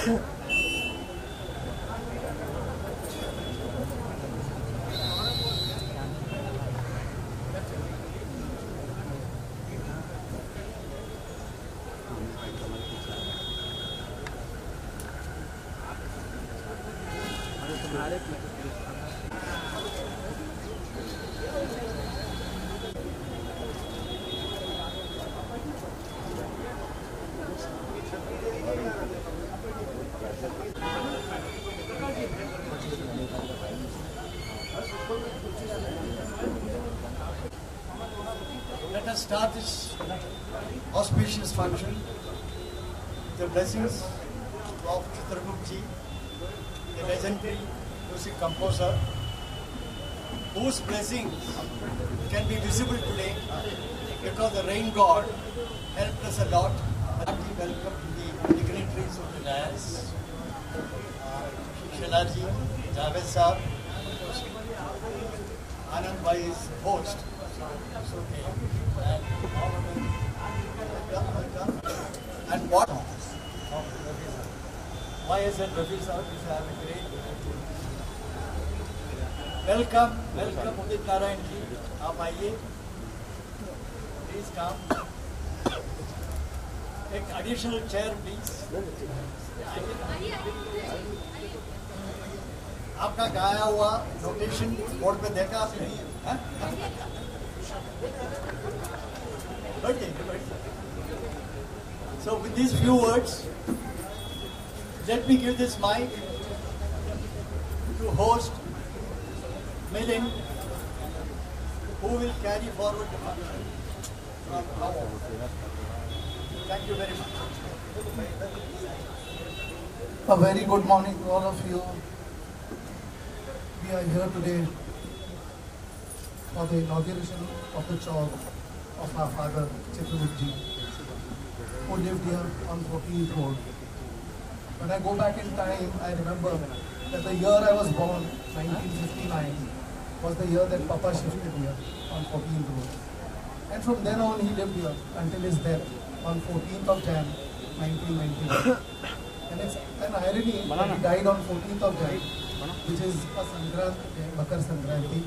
Let us start this auspicious function with the blessings of Chitragupji, the legendary music composer, whose blessings can be visible today because the rain god helped us a lot. Hearty welcome to the dignitaries of the dais, Shalaji, Javed Saab, Anand Bhai is host. And what? Why is it Rafi Saab is having great? Welcome, Udit Narayan ji. आप आइए. Please come. एक additional chair, please. आपका गाया हुआ notation board पे देखा आपने? So with these few words, let me give this mic to host Milind, who will carry forward the function from now on. Thank you very much. A very good morning to all of you. We are here today for the inauguration of the chowk of our father, Chitragupji, who lived here on 14th Road. When I go back in time, I remember that the year I was born, 1959, was the year that Papa shifted here on 14th Road. And from then on, he lived here until his death on 14th of Jan, 1991. And it's an irony that he died on 14th of Jan, which is a Sankranti, Makar Sankranti,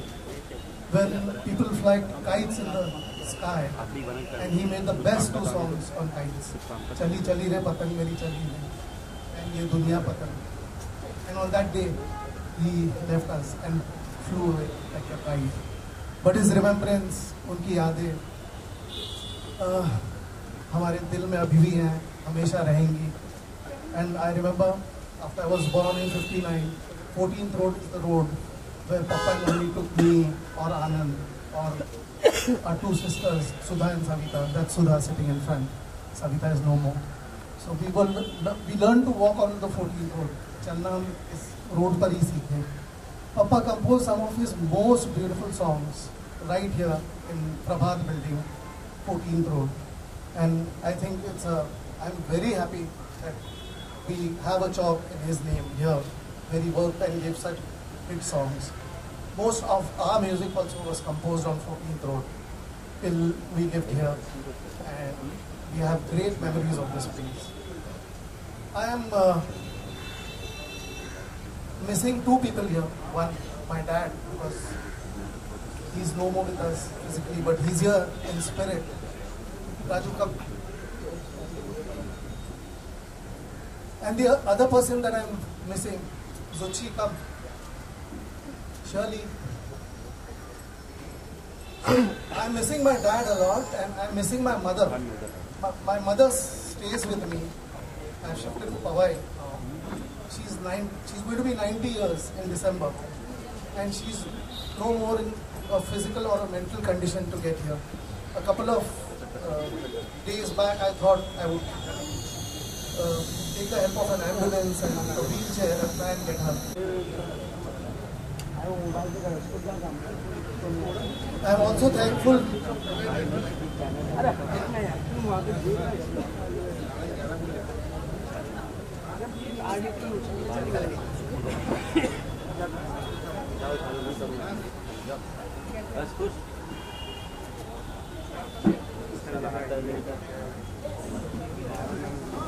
when people fly kites in the sky, and he made the best two songs on kites, Chali Chali Re Patang Meri Chali Re, and Ye Duniya Patang. And on that day, he left us and flew away like a kite. But his remembrance, उनकी यादें हमारे दिल में अभी भी हैं, हमेशा रहेंगी. And I remember after I was born in 59, 14th Road is the road where Papa and Mummy took me or Anand or our two sisters, Sudha and Savita. That's Sudha sitting in front. Savita is no more. So we learned to walk on the 14th Road. Chalna हम इस road पर ही सीखे. Papa composed some of his most beautiful songs right here in Prabhat Building, 14th Road. And I think I'm very happy that we have a chowk in his name here, where he worked and gave such hit songs. Most of our music also was composed on 14th Road till we lived here, and we have great memories of this place. I am missing two people here. One, my dad, because he's no more with us physically, but he's here in spirit. Raju, come. And the other person that I'm missing, Zuchi, come. Shirley. I'm missing my dad a lot, and I'm missing my mother. My mother stays with me. I've shifted to Powai. She's going to be 90 years in December, and she's no more in a physical or a mental condition to get here. A couple of days back, I thought I would take the help of an ambulance and a wheelchair and try and get her. I am also thankful.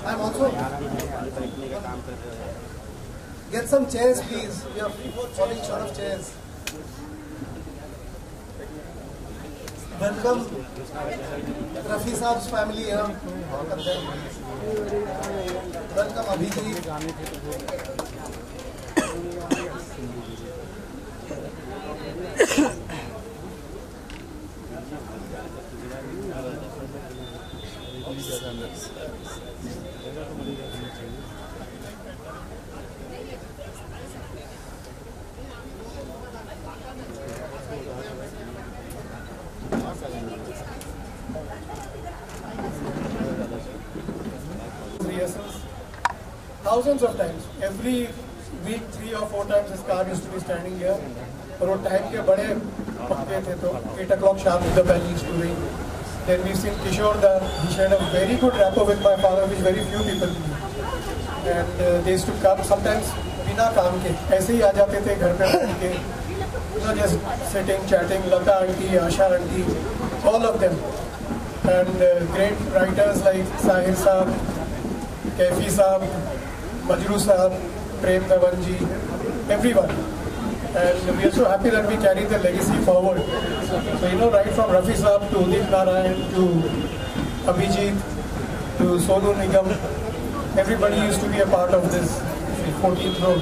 I'm also. Get some chairs, please. We are falling short of chairs. Welcome, Rafi Saab's family here. Welcome, Abhijit. Rehearsals thousands of times. Every week 3 or 4 times this car used to be standing here. और वो time के बड़े पक्के थे तो 8 o'clock sharp the bell used to ring. Then we've seen Kishore that he shared a very good rapport with my father, which very few people do. And they used to come sometimes बिना काम के ऐसे ही आ जाते थे घर पे बैठ के, just sitting, chatting. Lata auntie, Asha auntie, all of them. And great writers like Sahir Saab, Kaifi Saab, Majru Saab, Prem Dhawanji, everyone. And we are so happy that we carry the legacy forward. So right from Rafi Saab to Udit Narayan to Abhijit to Sonu Nigam, everybody used to be a part of this 14th road.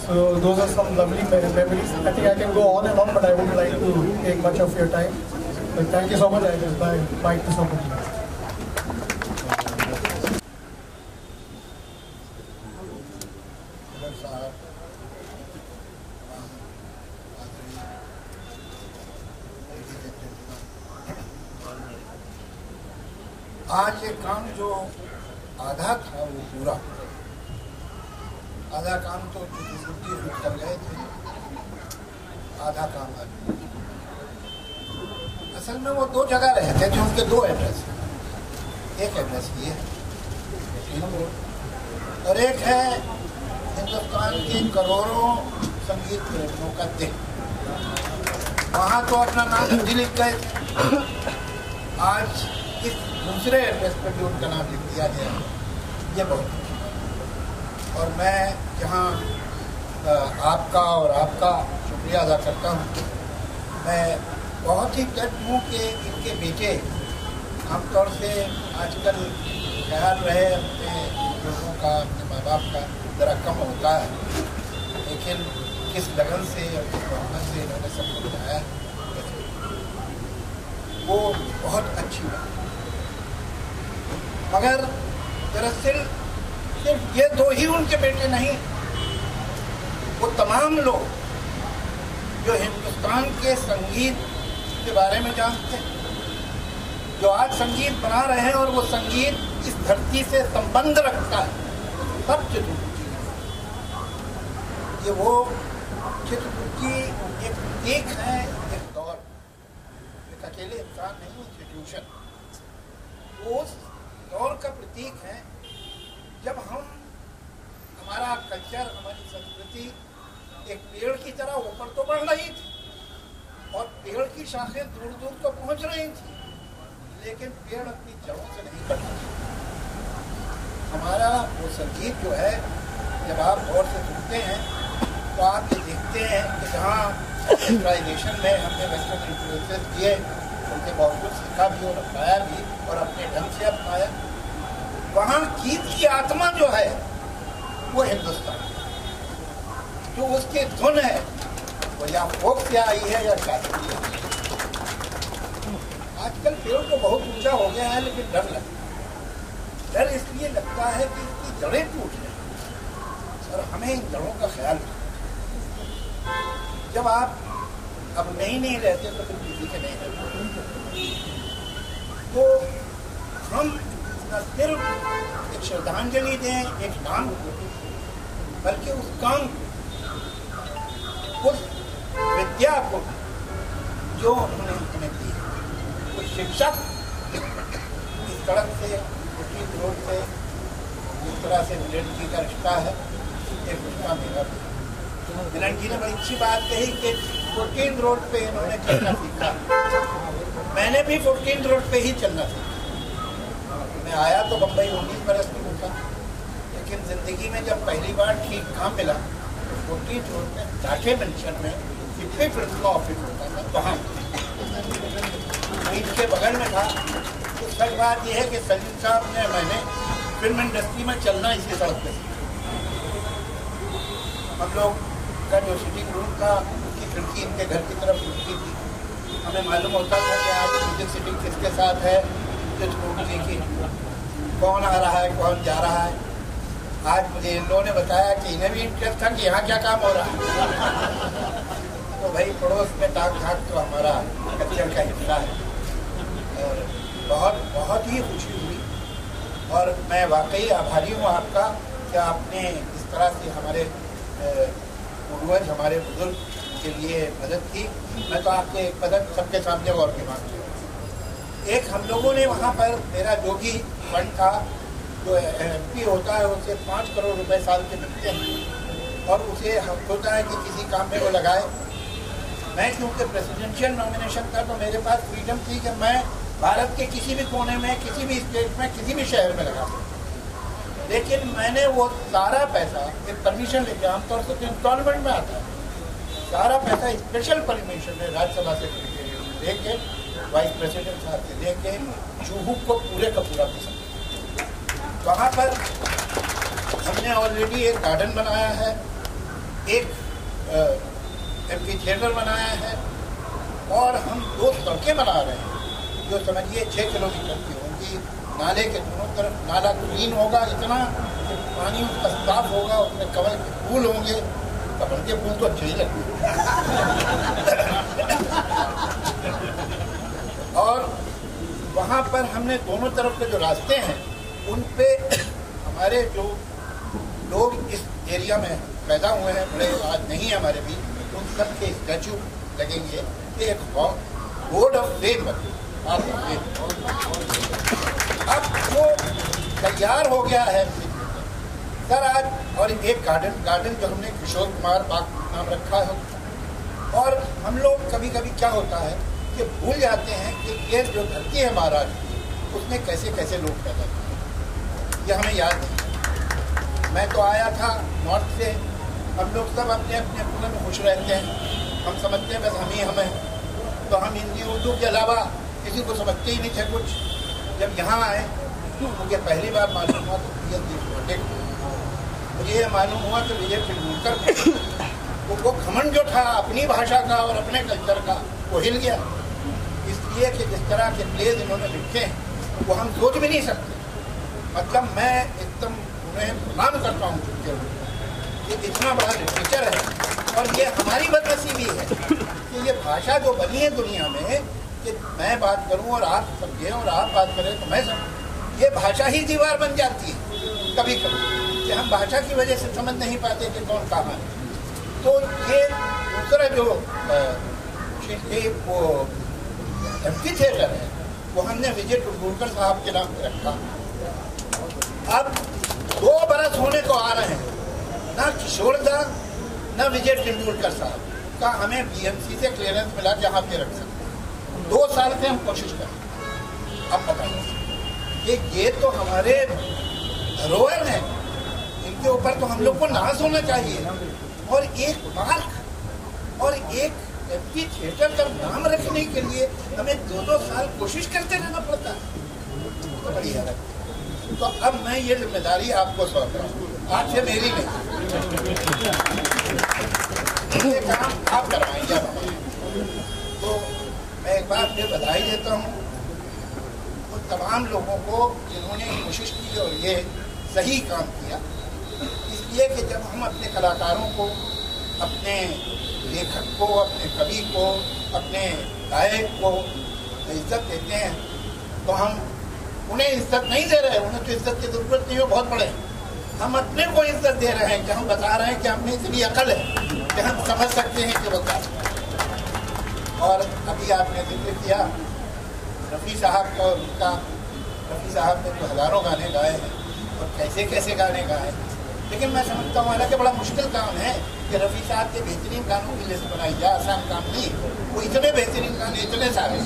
So those are some lovely memories. I think I can go on and on, but I wouldn't like to take much of your time. But thank you so much. I just bye to somebody. आज ये काम जो आधा था वो पूरा, आधा काम तो छुट्टी कर गए थे, आधा काम आज। असल में वो 2 जगह रहते थे, उनके 2 एड्रेस हैं। एक एड्रेस ये है और एक है हिंदुस्तान के करोड़ों संगीत प्रेमियों का दिल। वहाँ तो अपना नाम हिंदी लिख गए थे, आज इस दूसरे एड्रेस पर भी उनका नाम लिख दिया गया। ये बहुत, और मैं यहाँ आपका और आपका शुक्रिया अदा करता हूँ। मैं बहुत ही टच हूँ कि इनके बेटे आमतौर से आजकल ख्याल रहे अपने लोगों का, अपने माँ बाप का ज़रा कम होता है, लेकिन किस लगन से और किस मोहब्बत से इन्होंने सबको बताया वो बहुत अच्छी बात। मगर दरअसल सिर्फ ये 2 ही उनके बेटे नहीं, वो तमाम लोग जो हिंदुस्तान के संगीत के बारे में जानते हैं, जो आज संगीत बना रहे हैं और वो संगीत इस धरती से संबंध रखता है, सब चित्रगुप्ती। ये वो चित्रगुप्ती एक प्रतीक है, एक दौर, एक अकेले इंसान नहीं, इंस्टीट्यूशन। उस दौर का प्रतीक है जब हमारा कल्चर, हमारी संस्कृति एक पेड़ की तरह ऊपर तो बढ़ रही थी और पेड़ की शाखें दूर दूर तो पहुंच रही थी, लेकिन पेड़ अपनी जड़ों से नहीं कट रही। हमारा वो संगीत जो है, जब आप गौर से सुनते हैं तो आप ये देखते हैं कि जहाँ सिविलाइजेशन में हमने वेस्टर्न इन्फ्लुएंसेस दिए, उनके बावजूद सीखा भी और अपनाया भी और अपने ढंग से अपनाया, वहाँ गीत की आत्मा जो है वो हिंदुस्तान, जो उसकी धुन है वो या फोक से आई है या शास्त्रीय। आजकल पेड़ तो बहुत ऊंचा हो गया है, लेकिन डर लगता है। डर इसलिए लगता है कि इसकी जड़ें टूट रही और हमें इन जड़ों का ख्याल रखना। जब आप अब नहीं रहते तो फिर किसी के नहीं रहते। तो हम न सिर्फ एक श्रद्धांजलि दें एक नाम को, बल्कि उस काम को, उस विद्या को जो उन्होंने हमें दी, उस शिक्षक इस सड़क से, उसी रोड से जिस तरह से मिलन जी का रिश्ता है, एक रिश्ता मेरा भी। मिलन जी ने बड़ी अच्छी बात कही कि 14 रोड पे इन्होंने चलना सीखा, मैंने भी 14 रोड पे ही चलना सीखा। मैं आया तो बम्बई 19 बरस की था, लेकिन ज़िंदगी में जब पहली बार ठीक काम मिला तो 14 रोड में डाके मेंशन में जितने फिल्म का ऑफिस होता था वहाँ मीट के बगल में था। तो सच बात यह है कि सलीम साहब ने मैंने फिल्म इंडस्ट्री में चलना इसी सड़क पे हम लोग का जो सिटिंग रूम था उसकी खिड़की इनके घर की तरफ खुलती थी। हमें मालूम होता था कि आज म्यूजिक सिटिंग किसके साथ है, किस मूवी की कौन आ रहा है कौन जा रहा है। आज मुझे इन लोगों ने बताया कि इन्हें भी इंटरेस्ट था कि यहाँ क्या काम हो रहा है। तो भाई पड़ोस में टाक झाक तो हमारा कल्चर का हिस्सा है और बहुत बहुत ही खुशी हुई। और मैं वाकई आभारी हूँ आपका कि आपने इस तरह से हमारे पूर्वज हमारे बुजुर्ग के लिए मदद की। मैं तो आपके एक मदद सबके सामने और भी मांगती हूँ। एक हम लोगों ने वहाँ पर मेरा जो भी फंड था, जो MP होता है उसे 5 करोड़ रुपए साल के मिलते हैं और उसे हम होता है कि किसी काम में वो लगाए। मैं क्योंकि प्रेसिडेंशियल नॉमिनेशन था तो मेरे पास फ्रीडम थी कि मैं भारत के किसी भी कोने में, किसी भी स्टेट में, किसी भी शहर में लगा सकता। लेकिन मैंने वो सारा पैसा एक परमिशन लेके, आमतौर से तो इंस्टॉलमेंट में आता है, सारा पैसा स्पेशल परमिशन में राज्यसभा सेक्रेटरी में दे के, वाइस प्रेसिडेंट साहब से दे के चूहू को पूरे का पूरा पैसा वहाँ पर हमने ऑलरेडी एक गार्डन बनाया है, एक MP थिएटर बनाया है और हम 2 सड़कें बना रहे हैं जो समझिए 6 किलोमीटर की होंगी। नाले के दोनों तरफ नाला क्लीन होगा, इतना पानी उसका साफ होगा, उसमें कमल के फूल होंगे। कमल के फूल तो अच्छे ही लगते और वहाँ पर हमने दोनों तरफ के जो रास्ते हैं उन पे हमारे जो लोग इस एरिया में पैदा हुए हैं, बड़े आज नहीं है हमारे भी, उन सब के स्टैचू लगेंगे। एक बोर्ड ऑफ फेम अब जो तैयार हो गया है सर आज। और एक गार्डन जो हमने किशोर कुमार बाग नाम रखा है। और हम लोग कभी कभी क्या होता है कि भूल जाते हैं कि ये जो धरती है महाराष्ट्र की उसमें कैसे कैसे लोग पैदा हुए, ये हमें याद नहीं। मैं तो आया था नॉर्थ से, हम लोग सब अपने अपने पूरे में खुश रहते हैं, हम समझते हैं बस हम ही हैं, तो हम हिंदी उर्दू के अलावा किसी को समझते ही नहीं थे कुछ। जब यहाँ आए मुझे पहली बार मालूम हुआ तो मुझे ये मालूम हुआ कि विजय तेंदुलकर वो घमंड जो था अपनी भाषा का और अपने कल्चर का वो हिल गया। इसलिए कि जिस तरह के प्लेज इन्होंने लिखे हैं वो हम सोच भी नहीं सकते। मतलब मैं एकदम उन्हें प्रणाम करता हूँ कि इतना बड़ा लिटरेचर है। और ये हमारी बदनसीबी है कि ये भाषा जो बनी है दुनिया में कि मैं बात करूं और आप समझें और आप बात करें तो मैं समझूं, ये भाषा ही दीवार बन जाती है कभी कभी कि हम भाषा की वजह से समझ नहीं पाते कि कौन कहाँ है। तो ये दूसरा जो वो MP थिएटर है वो हमने विजय तेंदुलकर साहब के नाम पे रखा। अब 2 बरस होने को आ रहे हैं, ना किशोर दा ना विजय तेंदुलकर साहब का हमें BMC से क्लियरेंस मिला जहाँ पे रख सकते। 2 साल से हम कोशिश करें। अब बताइए ये तो हमारे धरोहर है, इनके ऊपर तो हम लोग को नाज होना चाहिए। और एक पार्क और एक MP थिएटर का नाम रखने के लिए हमें 2-2 साल कोशिश करते रहना पड़ता है, तो बढ़िया है। तो अब मैं ये जिम्मेदारी आपको सौंप रहा हूँ, आज से मेरी नहीं, ये काम आप करवाएंगे। तो मैं एक बार फिर बधाई देता हूँ उन तमाम लोगों को जिन्होंने कोशिश की और ये सही काम किया। इसलिए कि जब हम अपने कलाकारों को, अपने लेखक को, अपने कवि को, अपने गायक को इज्जत देते हैं तो हम उन्हें इज्जत नहीं दे रहे, उन्हें तो इज्जत की जरूरत नहीं हो, बहुत बड़े। हम अपने को इज्जत दे रहे हैं कि हम बता रहे हैं कि हमें इतनी अकल है कि हम समझ सकते हैं कि वो क्या। और अभी आपने जिक्र किया रफ़ी साहब का, और उनका रफ़ी साहब ने तो हज़ारों गाने गाए हैं और कैसे कैसे गाने गाए। लेकिन मैं समझता हूँ हालांकि बड़ा मुश्किल काम है कि रफ़ी साहब के बेहतरीन गानों की लिस्ट बनाई जाए, आसान काम नहीं। वो इतने बेहतरीन गाने, इतने सारे,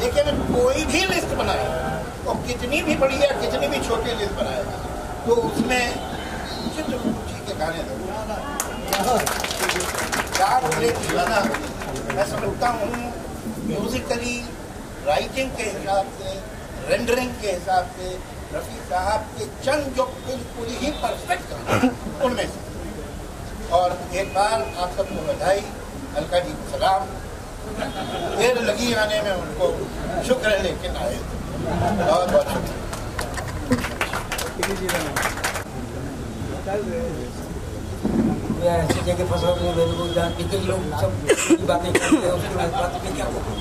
लेकिन कोई भी लिस्ट बनाए और कितनी भी बड़ी या कितनी भी छोटी लिस्ट बनाए तो उसमें चित्रगुप्त जी के गाने चार प्लेट गाना मैं समझता हूँ म्यूजिकली राइटिंग के हिसाब से रेंडरिंग के हिसाब से रफ़ी साहब के चंद जो बिल्कुल ही परफेक्ट उनमें से। और एक बार आप सबको बधाई, अलका जी को सलाम, देर लगी आने में उनको शुक्र है लेकिन आए। बहुत बहुत शुक्रिया। ऐसी जगह फंसा हुआ मेरे को जहाँ टिकट लोग सब बातें करते हैं उसके बाद बात में क्या होगा,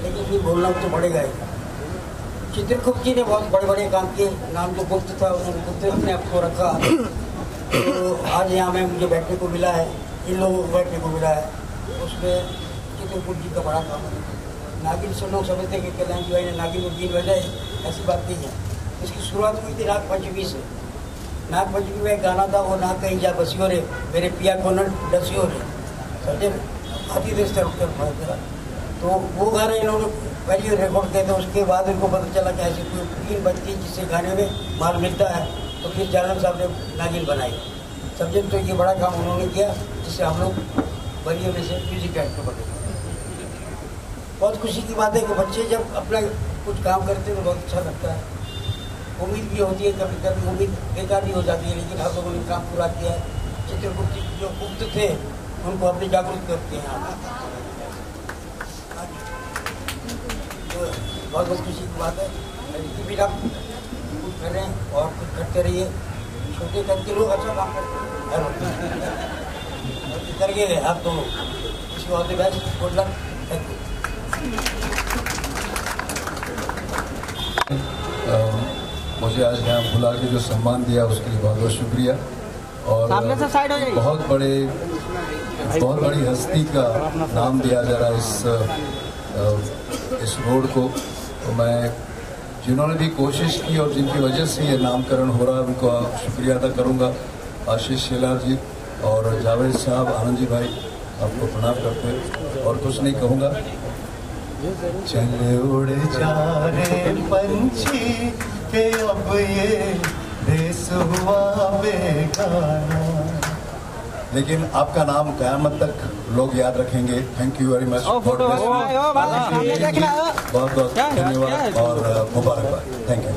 लेकिन फिर बोलना तो पड़ेगा ही। चित्रगुप्त जी ने बहुत बड़े बड़े काम किए, नाम जो गुप्त था उन्होंने गुप्त अपने आप को रखा। तो आज यहाँ में मुझे बैठने को मिला है, इन लोगों को बैठने को मिला है, उसमें चित्रगुप्त जी का बड़ा काम है। नागिन से लोग समझते हैं कि कल्याण जी भाई ने नागिन को 3 बजाए, ऐसी बात नहीं है। इसकी शुरुआत हुई थी नाग पंचमी से। नाग पंचमी में एक गाना था, वो नाग कहीं जा बसियो रे मेरे पिया को न डसियो रे, समझे हाथी देश तरफ। तो वो गाना इन्होंने पहले रिकॉर्ड किया था। उसके बाद इनको पता चला कि ऐसी कोई 3 बजती जिससे गाने में माल मिलता है, तो फिर जालन साहब ने नागिन बनाई। समझे, तो ये बड़ा काम उन्होंने किया जिससे हम लोग बलियों में से म्यूजिक डायरेक्टर बने। बहुत खुशी की बात है कि बच्चे जब अपना कुछ काम करते हैं तो बहुत अच्छा लगता है। उम्मीद भी होती है, कभी कभी उम्मीद बेकार भी हो जाती है, लेकिन आप लोगों ने काम पूरा किया है। चित्रगुप्त जी जो गुप्त थे उनको अपने जागरूक करते हैं आप। तो बहुत बहुत खुशी की बात है। लेकिन भी आप कुछ कर रहे हैं और कुछ करते रहिए। छोटे करके लोग अच्छा काम करते हैं करके आप दोनों। इसको all the best, good luck, thank you. मुझे आज यहाँ बुला के जो सम्मान दिया उसके लिए बहुत बहुत शुक्रिया। और बहुत बड़ी हस्ती का नाम दिया जा रहा है इस रोड को। तो मैं जिन्होंने भी कोशिश की और जिनकी वजह से ये नामकरण हो रहा है उनको शुक्रिया अदा करूँगा। आशीष शेलार जी और जावेद साहब, आनंद जी भाई, आपको प्रणाम करते हैं और कुछ नहीं कहूँगा। चले उड़ जा रे पंछी के अब ये देश हुआ बेगाना। लेकिन आपका नाम क़यामत तक लोग याद रखेंगे। Thank you very much. बहुत बहुत धन्यवाद और मुबारकबाद। Thank you.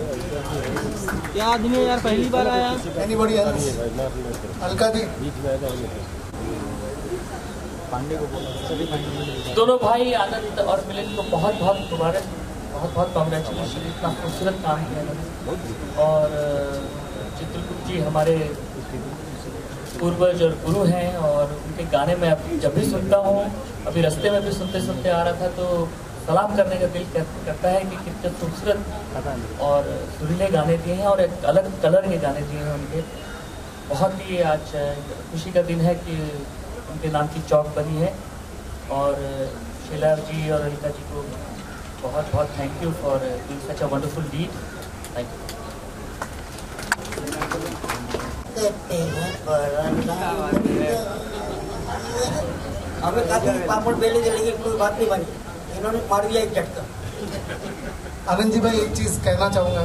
क्या आदमी यार पहली बार आया? Anybody else? अलका जी। दोनों भाई आनंद और मिलिंद को बहुत बहुत मुबारक, बहुत बहुत कॉन्ग्रेचुलेशन। इतना खूबसूरत काम किया और चित्रगुप्त जी हमारे पूर्वज और गुरु हैं और उनके गाने में जब भी सुनता हूँ, अभी रास्ते में भी सुनते सुनते आ रहा था तो सलाम करने का दिल करता है कि कितने खूबसूरत और सुरीले गाने दिए हैं और एक अलग कलर के गाने दिए हैं उनके। बहुत ही आज खुशी का दिन है कि उनके नाम की चौक बनी है और शेलार जी और अलका जी को बहुत बहुत thank you for doing such a wonderful deed. Thank you. हमें काफी पापड़ बेले थे लेकिन कोई बात नहीं बनी, इन्होंने मार दिया एक झटका। आनंद जी भाई, एक चीज़ कहना चाहूँगा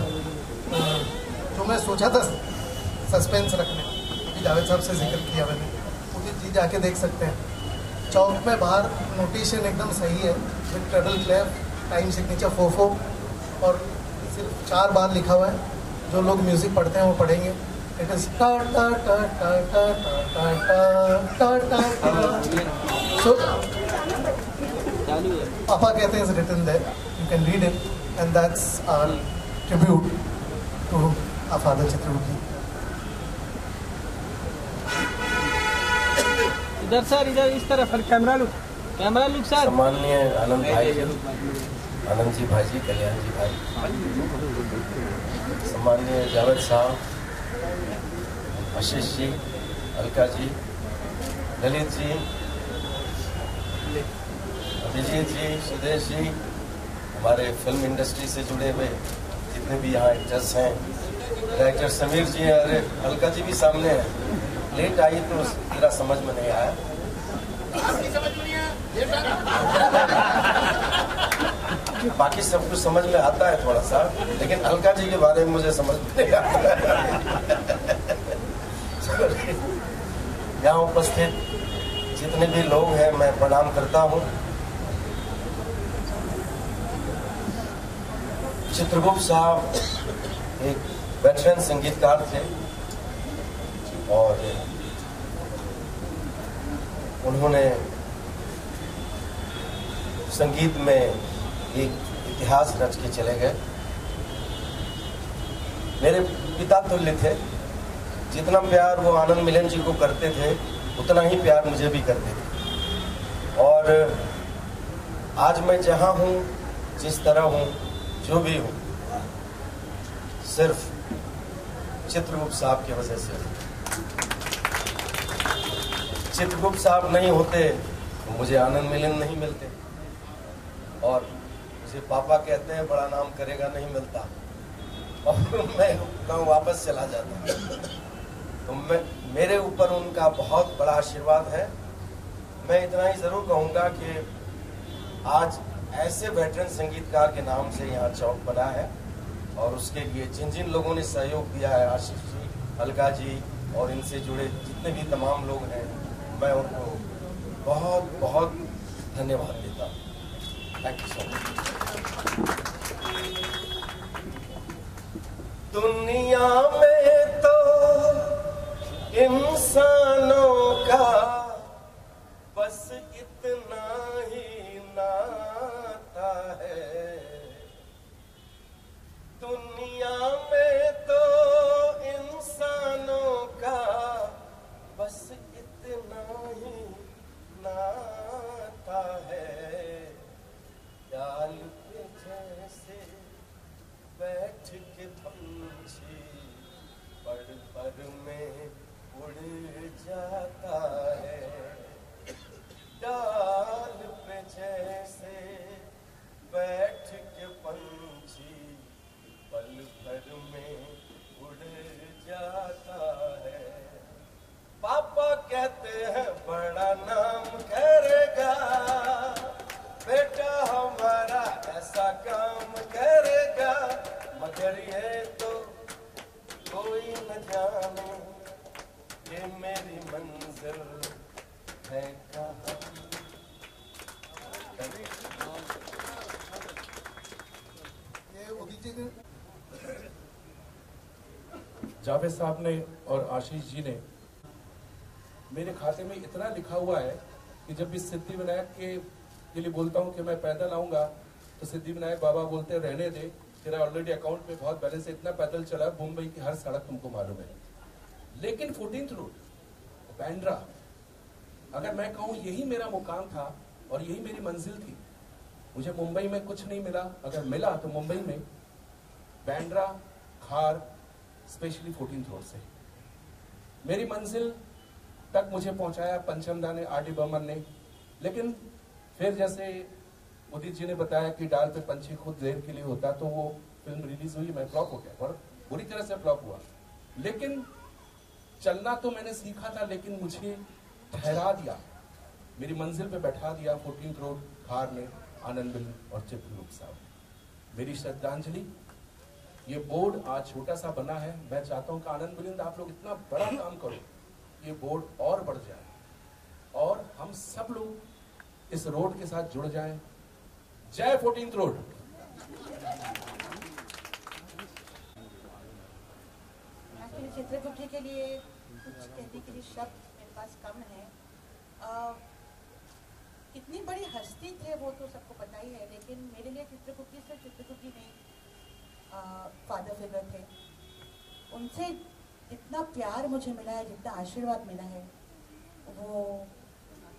जो मैं सोचा था सस्पेंस रखने, जावेद साहब से जिक्र किया मैंने, वो जी जाके देख सकते हैं। चौक में बाहर नोटेशन एकदम सही है, विद ट्रेबल क्लेफ, टाइम सिग्नेचर 4/4 और सिर्फ 4 बार लिखा हुआ है। जो लोग म्यूज़िक पढ़ते हैं वो पढ़ेंगे। इट इज़ टा टा टा टा टा टा टा टा टा। सो पापा कहते हैं is written there, you can read it and that's our tribute to our father Chitragupta ji. इधर सर, इधर इस तरफ कैमरा लुक सर। सम्माननीय आनंद भाई जी, आनंद जी भाई, कल्याण जी भाई, सम्माननीय जावेद साहब, आशीष जी, अलका जी, ललित जी, अभिजीत जी, सुदेश जी, हमारे फिल्म इंडस्ट्री से जुड़े हुए जितने भी यहाँ एक्टर्स हैं, डायरेक्टर समीर जी, अरे अलका जी भी सामने हैं। लेट आई तो मेरा समझ में नहीं आया। बाकी सब कुछ समझ में आता है थोड़ा सा, लेकिन अलका जी के बारे में मुझे समझ में नहीं आता। यहाँ उपस्थित जितने भी लोग हैं मैं प्रणाम करता हूँ। चित्रगुप्त साहब एक वेटरन संगीतकार थे और उन्होंने संगीत में एक इतिहास रच के चले गए। मेरे पिता तुल्य थे, जितना प्यार वो आनंद मिलन जी को करते थे उतना ही प्यार मुझे भी करते थे। और आज मैं जहाँ हूँ, जिस तरह हूँ, जो भी हूँ, सिर्फ चित्रगुप्त साहब की वजह से। चित्रगुप्त साहब नहीं होते तो मुझे आनंद मिलन नहीं मिलते, और मुझे पापा कहते हैं बड़ा नाम करेगा नहीं मिलता, और मैं गाँव वापस चला जाता। तो मेरे ऊपर उनका बहुत बड़ा आशीर्वाद है। मैं इतना ही जरूर कहूँगा कि आज ऐसे वेटरन संगीतकार के नाम से यहाँ चौक बना है, और उसके लिए जिन जिन लोगों ने सहयोग दिया है, आशीष जी, अलका जी और इनसे जुड़े जितने भी तमाम लोग हैं, मैं उनको बहुत बहुत धन्यवाद देता हूँ। Thank you so much. दुनिया में तो इंसानों का बस इतना ही नाता है। दुनिया में तो इंसानों का बस इतना ही नाता है। डाल पे जैसे बैठ के पंछी पड़ पड़ में उड़ जाता है। डाल पे जैसे बैठ के पंछी पल भर में उड़ जाता है। पापा कहते हैं बड़ा नाम करेगा, बेटा हमारा ऐसा काम करेगा, मगर ये तो कोई न जाने ये मेरी मंजिल है कहाँ। जावेद साहब ने और आशीष जी ने मेरे खाते में इतना लिखा हुआ है कि जब भी सिद्धि विनायक के लिए बोलता हूँ कि मैं पैदल आऊँगा, तो सिद्धि विनायक बाबा बोलते हैं रहने दे, तेरा ऑलरेडी अकाउंट में बहुत बैलेंस है, इतना पैदल चला मुंबई की हर सड़क तुमको मालूम है। लेकिन 14th रोड, बांद्रा, अगर मैं कहूँ यही मेरा मुकाम था और यही मेरी मंजिल थी। मुझे मुंबई में कुछ नहीं मिला, अगर मिला तो मुंबई में बांद्रा, खार, स्पेशली 14th रोड से। मेरी मंजिल तक मुझे पहुंचाया पंचमदा ने, आर डी बर्मन ने। लेकिन फिर जैसे उदित जी ने बताया कि डाल पे पंछी खुद देर के लिए होता, तो वो फिल्म रिलीज हुई, मैं फ्लॉप हो गया, और बुरी तरह से फ्लॉप हुआ। लेकिन चलना तो मैंने सीखा था, लेकिन मुझे ठहरा दिया, मेरी मंजिल पे बैठा दिया 14th रोड खार ने आनंद मिलन और चित्रगुप्त साहब। मेरी श्रद्धांजलि, ये बोर्ड आज छोटा सा बना है। मैं चाहता हूँ कि आनंद मिलन आप लोग इतना बड़ा काम करो, ये बोर्ड और बढ़ जाए और हम सब लोग इस रोड के साथ जुड़ जाएं। जय 14th रोड। चित्रगुप्त जी के लिए कुछ कहने के लिए शब्द मेरे पास कम है। कितनी बड़ी हस्ती थे वो तो सबको पता ही है, लेकिन मेरे लिए चित्रगुप्त जी सिर्फ चित्रगुप्त जी नहीं, फादर फिगर थे। उनसे जितना प्यार मुझे मिला है, जितना आशीर्वाद मिला है, वो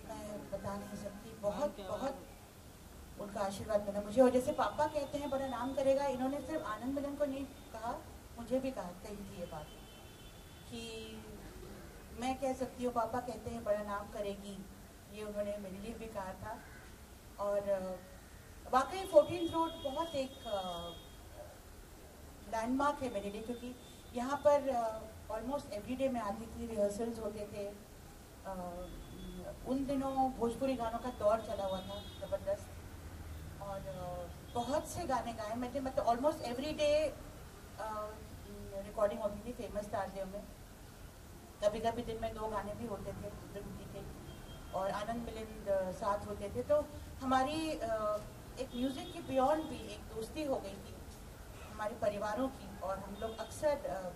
मैं बता नहीं सकती। बहुत बहुत उनका आशीर्वाद मिला मुझे। और जैसे पापा कहते हैं बड़ा नाम करेगा, इन्होंने सिर्फ आनंद मिलन को नहीं कहा, मुझे भी कही थी ये बात कि मैं कह सकती हूँ पापा कहते हैं बड़ा नाम करेगी, ये उन्होंने मेरे लिए भी कहा था। और वाकई 14th रोड बहुत एक लैंडमार्क है मेरे लिए, क्योंकि यहाँ पर ऑलमोस्ट एवरीडे मैं आती थी, रिहर्सल्स होते थे। उन दिनों भोजपुरी गानों का दौर चला हुआ था जबरदस्त, और बहुत से गाने गाए मैंने, मतलब ऑलमोस्ट एवरी डे रिकॉर्डिंग होती थी फेमस तारदेव में। कभी कभी दिन में 2 गाने भी होते थे चित्रकुट जी के, और आनंद मिलिंद साथ होते थे। तो हमारी एक म्यूज़िक की बियॉन्ड भी एक दोस्ती हो गई थी हमारे परिवारों की। और हम लोग अक्सर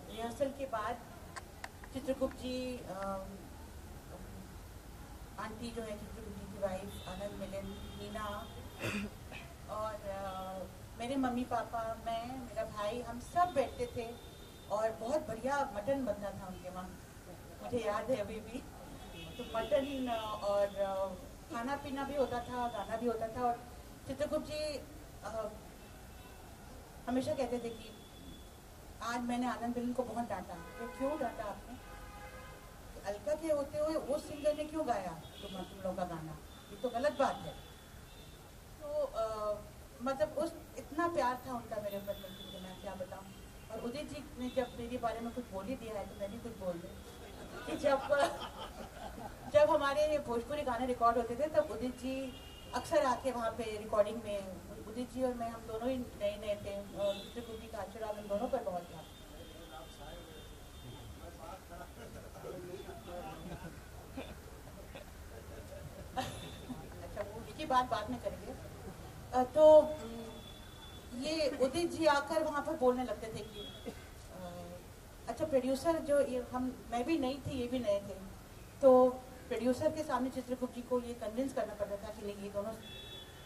रिहर्सल के बाद चित्रगुप्त जी, आंटी जो है चित्रगुप्त जी की वाइफ, आनंद मिलिंद, मीना और मेरे मम्मी पापा, मैं, मेरा भाई, हम सब बैठते थे और बहुत बढ़िया मटन बनता था उनके वहाँ, मुझे याद है अभी भी। तो मटन और खाना पीना भी होता था, गाना भी होता था। और चित्रगुप्त जी हमेशा कहते थे कि आज मैंने आनंद मिलिंद को बहुत डांटा। तो क्यों डांटा आपने? अलका के होते हुए वो सिंगर ने क्यों गाया तुम लोगों का गाना? ये तो गलत बात है। तो मतलब उस इतना प्यार था उनका मेरे ऊपर, मैं क्या बताऊँ। और उदित जी ने जब मेरे बारे में कुछ बोल ही दिया है तो मैं भी कुछ बोल दूँ कि जब हमारे भोजपुरी गाने रिकॉर्ड होते थे तब उदित जी अक्सर आके वहाँ पे रिकॉर्डिंग में, उदित जी और मैं, हम दोनों ही नए थे, और चित्रगुप्त जी का आशीर्वाद हम दोनों पर बहुत था। अच्छा, वो उसकी बात बाद में करेंगे। तो ये उदित जी आकर वहाँ पर बोलने लगते थे कि अच्छा प्रोड्यूसर जो ये मैं भी नई थी, ये भी नए थे, तो प्रोड्यूसर के सामने चित्रगुप्त जी को ये कन्विंस करना पड़ता था कि नहीं ये दोनों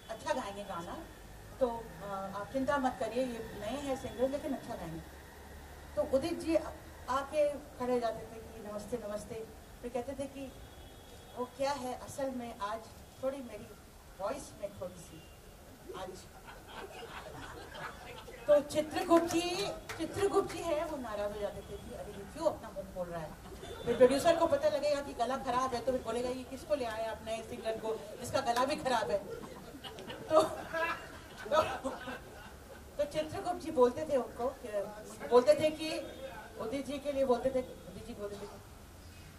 अच्छा गाएंगे गाना, तो आप चिंता मत करिए, ये नए हैं सिंगर लेकिन अच्छा गाएंगे। तो उदित जी आके खड़े हो जाते थे कि नमस्ते नमस्ते, फिर कहते थे कि वो क्या है असल में आज थोड़ी मेरी वॉइस में थोड़ी सी आज। तो चित्रगुप्त जी है वो नाराज हो जाते थे कि अरे ये क्यों अपना मुंह बोल रहा है। फिर प्रोड्यूसर को पता लगेगा कि गला खराब है तो फिर बोलेगा ये किसको ले आए आप नए सिंगर को जिसका गला भी खराब है। तो चित्रगुप्त जी बोलते थे उनको, बोलते थे कि उदित जी के लिए बोलते थे, उदित जी बोलते थे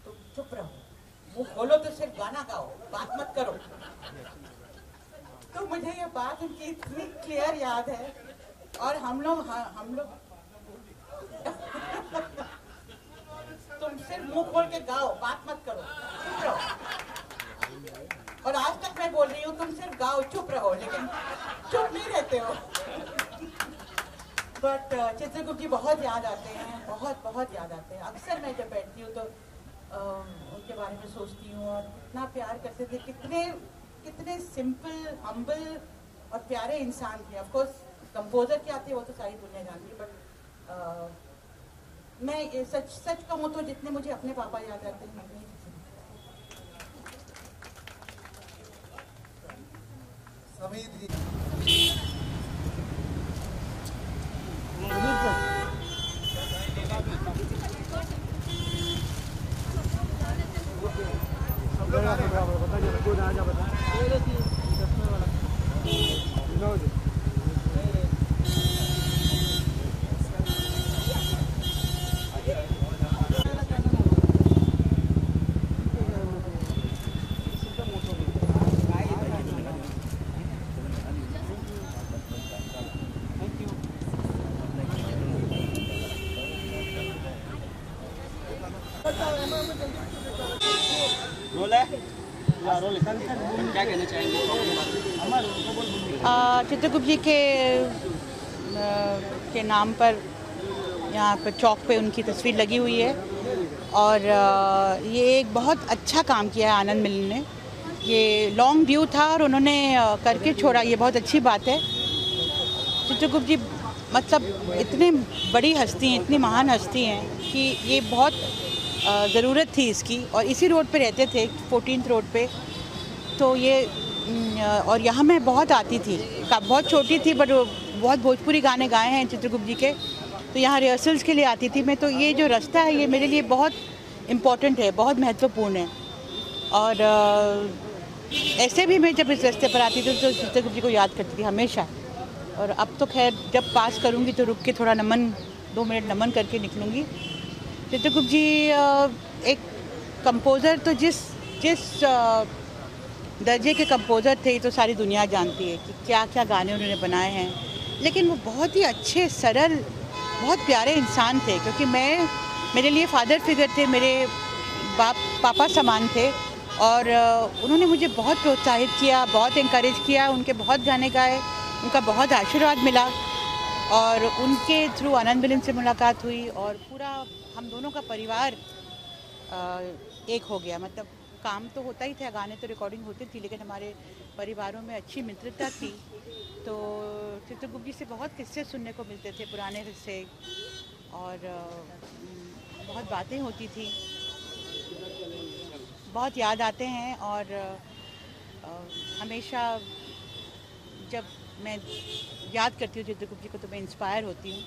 तुम चुप रहो, मुंह खोलो तो सिर्फ गाना गाओ, बात मत करो। तो मुझे ये बात उनकी इतनी क्लियर याद है। और हम लोग तुम सिर्फ मुंह खोल के गाओ, बात मत करो, चुप रहो। और आज तक मैं बोल रही हूँ तुम सिर्फ गाओ, चुप रहो, लेकिन चुप नहीं रहते हो। बट चित्रगुप्त जी बहुत याद आते हैं, बहुत याद आते हैं। अक्सर मैं जब बैठती हूँ तो उनके बारे में सोचती हूँ और कितना प्यार करते थे, कितने सिंपल, हम्बल और प्यारे इंसान थे। ऑफ कोर्स कंपोजर क्या थे वो तो सारी दुनिया जानती है, बट मैं ये सच कहूँ तो जितने मुझे अपने पापा याद आते हैं क्या कहना चाहेंगे? चित्रगुप्त जी के नाम पर यहाँ पर चौक पे उनकी तस्वीर लगी हुई है और ये एक बहुत अच्छा काम किया है आनंद मिलिंद ने। ये लॉन्ग ड्यू था और उन्होंने करके छोड़ा, ये बहुत अच्छी बात है। चित्रगुप्त जी मतलब इतने बड़ी हस्ती हैं, इतनी महान हस्ती हैं कि ये बहुत ज़रूरत थी इसकी। और इसी रोड पे रहते थे, 14th रोड पे। तो ये और यहाँ मैं बहुत आती थी, बहुत छोटी थी बट बहुत भोजपुरी गाने गाए हैं चित्रगुप्त जी के, तो यहाँ रिहर्सल्स के लिए आती थी मैं। तो ये जो रास्ता है ये मेरे लिए बहुत इम्पोर्टेंट है, बहुत महत्वपूर्ण है। और ऐसे भी मैं जब इस रास्ते पर आती थी तो चित्रगुप्त जी को याद करती थी हमेशा। और अब तो खैर जब पास करूँगी तो रुक के थोड़ा नमन, 2 मिनट नमन करके निकलूँगी। चित्रगुप्त जी एक कंपोज़र तो जिस दर्जे के कंपोज़र थे, तो सारी दुनिया जानती है कि क्या क्या गाने उन्होंने बनाए हैं। लेकिन वो बहुत ही अच्छे, सरल, बहुत प्यारे इंसान थे, क्योंकि मेरे लिए फादर फिगर थे, मेरे पापा समान थे। और उन्होंने मुझे बहुत प्रोत्साहित किया, बहुत इनकरेज किया, उनके बहुत गाने गाए, उनका बहुत आशीर्वाद मिला। और उनके थ्रू आनंद मिलन से मुलाकात हुई और पूरा हम दोनों का परिवार एक हो गया। मतलब काम तो होता ही था, गाने तो रिकॉर्डिंग होती थी, लेकिन हमारे परिवारों में अच्छी मित्रता थी। तो चित्रगुप्त जी से बहुत किस्से सुनने को मिलते थे, पुराने किस्से, और बहुत बातें होती थी, बहुत याद आते हैं। और हमेशा जब मैं याद करती हूँ चित्रगुप्त जी को तो मैं इंस्पायर होती हूँ।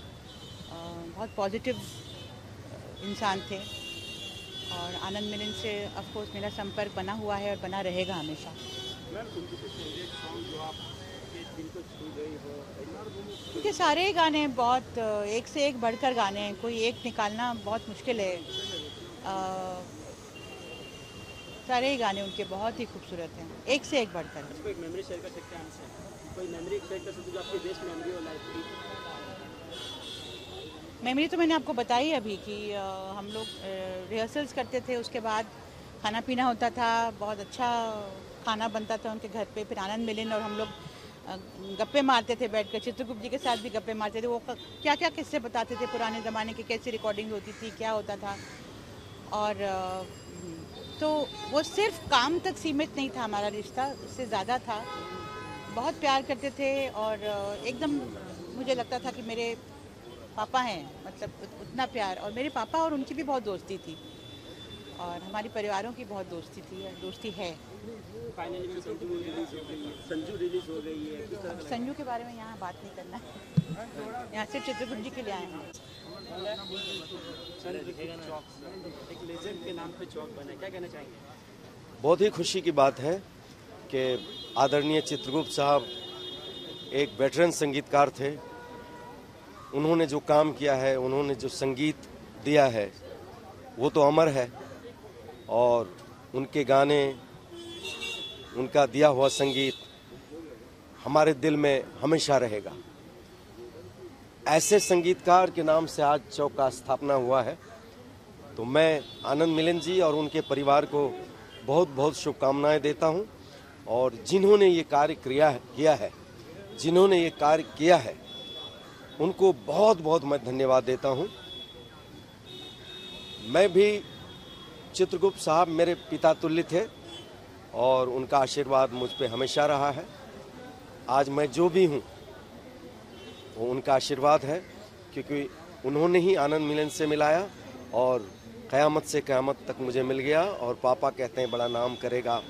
बहुत पॉजिटिव इंसान थे और आनंद मिलन से ऑफ कोर्स मेरा संपर्क बना हुआ है और बना रहेगा हमेशा। उनके सारे गाने बहुत एक से एक बढ़कर गाने हैं, कोई एक निकालना बहुत मुश्किल है। सारे ही गाने उनके बहुत ही खूबसूरत हैं, एक से एक बढ़कर। कोई मेमोरी शेयर कर सकते हैं हमसे? कोई मेमोरी शेयर कर सकते हैं जो आपकी बेस्ट मेमोरी हो लाइफ की? मेमोरी तो मैंने आपको बताई अभी कि हम लोग रिहर्सल्स करते थे, उसके बाद खाना पीना होता था, बहुत अच्छा खाना बनता था उनके घर पे। फिर आनंद मिलन और हम लोग गप्पे मारते थे बैठकर, चित्रगुप्त जी के साथ भी गप्पे मारते थे। वो क्या क्या किस्से बताते थे पुराने ज़माने की, कैसी रिकॉर्डिंग होती थी, क्या होता था। और तो वो सिर्फ काम तक सीमित नहीं था हमारा रिश्ता, उससे ज़्यादा था। बहुत प्यार करते थे और एकदम मुझे लगता था कि मेरे पापा हैं, मतलब उतना प्यार। और मेरे पापा और उनकी भी बहुत दोस्ती थी और हमारे परिवारों की बहुत दोस्ती थी, दोस्ती है। फाइनली संजू रिलीज हो गई है। संजू के बारे में यहाँ बात नहीं करना है, यहाँ सिर्फ चित्रगुप्त जी के लिए आए हैं। एक लेजेंड के नाम पे चौक बना, क्या कहना चाहेंगे? बहुत ही खुशी की बात है कि आदरणीय चित्रगुप्त साहब एक वेटरन संगीतकार थे। उन्होंने जो काम किया है, उन्होंने जो संगीत दिया है, वो तो अमर है। और उनके गाने, उनका दिया हुआ संगीत हमारे दिल में हमेशा रहेगा। ऐसे संगीतकार के नाम से आज चौक का स्थापना हुआ है, तो मैं आनंद मिलन जी और उनके परिवार को बहुत बहुत शुभकामनाएं देता हूं। और जिन्होंने ये कार्य किया है उनको बहुत बहुत मैं धन्यवाद देता हूं। मैं भी, चित्रगुप्त साहब मेरे पिता तुल्य थे और उनका आशीर्वाद मुझ पे हमेशा रहा है। आज मैं जो भी हूं वो उनका आशीर्वाद है, क्योंकि उन्होंने ही आनंद मिलन से मिलाया और क़यामत से क़यामत तक मुझे मिल गया। और पापा कहते हैं बड़ा नाम करेगा।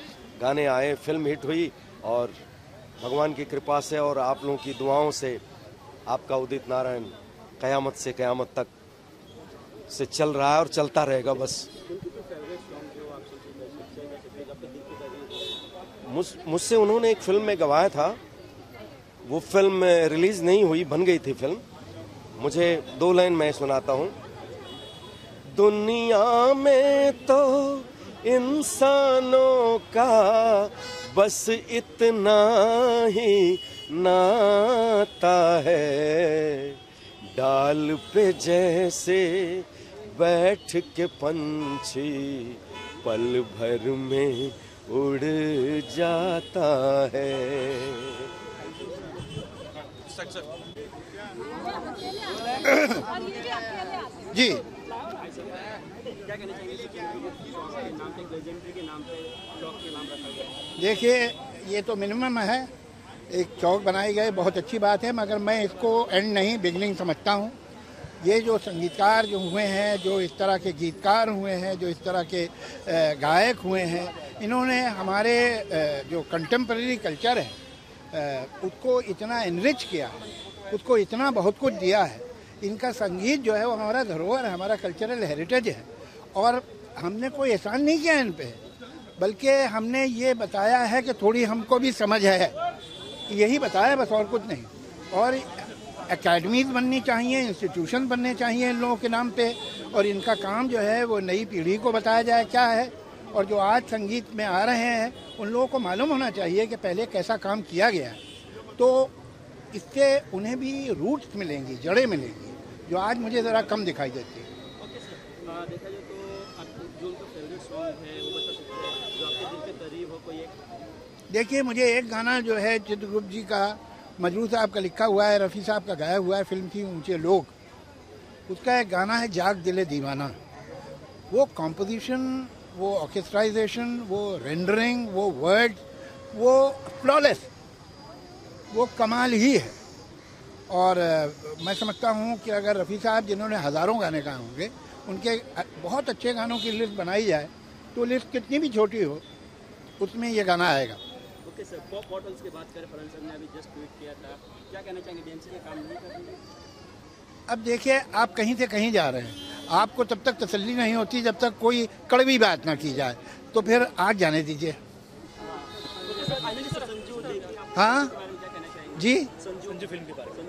गाने आए, फिल्म हिट हुई और भगवान की कृपा से और आप लोगों की दुआओं से आपका उदित नारायण क़यामत से क़यामत तक से चल रहा है और चलता रहेगा। बस मुझसे उन्होंने एक फिल्म में गवाया था, वो फिल्म रिलीज नहीं हुई, बन गई थी फिल्म। मुझे 2 लाइन मैं सुनाता हूँ। दुनिया में तो इंसानों का बस इतना ही नाता है, डाल पे जैसे बैठ के पंछी पल भर में उड़ जाता है। जी, क्या कहना चाहिए के नाम पे चौक के नाम रखा गया? देखिए, ये तो मिनिमम है, एक चौक बनाई गई, बहुत अच्छी बात है, मगर मैं इसको एंड नहीं बिगनिंग समझता हूँ। ये जो संगीतकार जो हुए हैं, जो इस तरह के गीतकार हुए हैं, जो इस तरह के गायक हुए हैं, इन्होंने हमारे जो कंटेम्प्रेरी कल्चर है उसको इतना एनरिच किया, उसको इतना बहुत कुछ दिया है। इनका संगीत जो है वो हमारा धरोहर है, हमारा कल्चरल हेरिटेज है। और हमने कोई एहसान नहीं किया इन पे, बल्कि हमने ये बताया है कि थोड़ी हमको भी समझ है, यही बताया बस, और कुछ नहीं। और एकेडमीज बननी चाहिए, इंस्टीट्यूशन बनने चाहिए इन लोगों के नाम पे, और इनका काम जो है वो नई पीढ़ी को बताया जाए क्या है और जो आज संगीत में आ रहे हैं उन लोगों को मालूम होना चाहिए कि पहले कैसा काम किया गया है, तो इससे उन्हें भी रूट्स मिलेंगी, जड़ें मिलेंगी, जो आज मुझे ज़रा कम दिखाई देती है। ओके सर, देखा जाए तो आपको जो उनका फेवरेट सॉन्ग है वो बता सकते हैं, जो आपके दिल के करीब हो कोई एक? देखिए, मुझे एक गाना जो है चित्रगुप्त जी का, मजरू साहब का लिखा हुआ है, रफ़ी साहब का गाया हुआ है, फिल्म थी ऊंचे लोग, उसका एक गाना है जाग दिले दीवाना। वो कॉम्पोजिशन, वो ऑर्केस्ट्राइजेशन, वो रेंडरिंग, वो वर्ड, वो फ्लॉलेस, वो कमाल ही है। और मैं समझता हूँ कि अगर रफ़ी साहब जिन्होंने हज़ारों गाने गाए होंगे, उनके बहुत अच्छे गानों की लिस्ट बनाई जाए तो लिस्ट कितनी भी छोटी हो उसमें ये गाना आएगा। ओके सर, पॉप बॉटल्स की बात करें, फरहान सर ने अभी जस्ट ट्वीट किया था, क्या कहना चाहेंगे? डीएमसी ने काम नहीं कर रही है? अब देखिए, आप कहीं से कहीं जा रहे हैं, आपको तब तक तसल्ली नहीं होती जब तक कोई कड़वी बात ना की जाए, तो फिर आज जाने दीजिए। हाँ जी, संजू फिल्म के बारे में।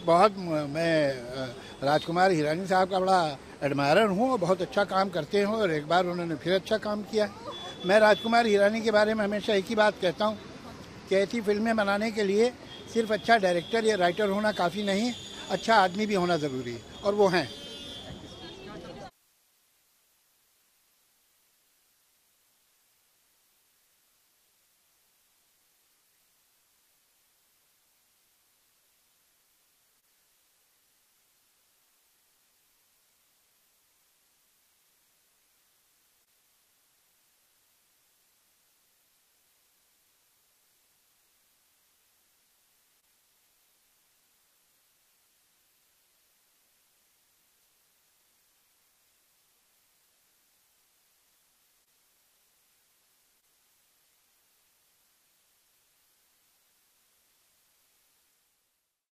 बहुत मैं राजकुमार हिरानी साहब का बड़ा एडमायरर हूँ और बहुत अच्छा काम करते हैं, और एक बार उन्होंने फिर अच्छा काम किया। मैं राजकुमार हिरानी के बारे में हमेशा एक ही बात कहता हूँ कि ऐसी फिल्में बनाने के लिए सिर्फ अच्छा डायरेक्टर या राइटर होना काफ़ी नहीं, अच्छा आदमी भी होना ज़रूरी है, और वो हैं।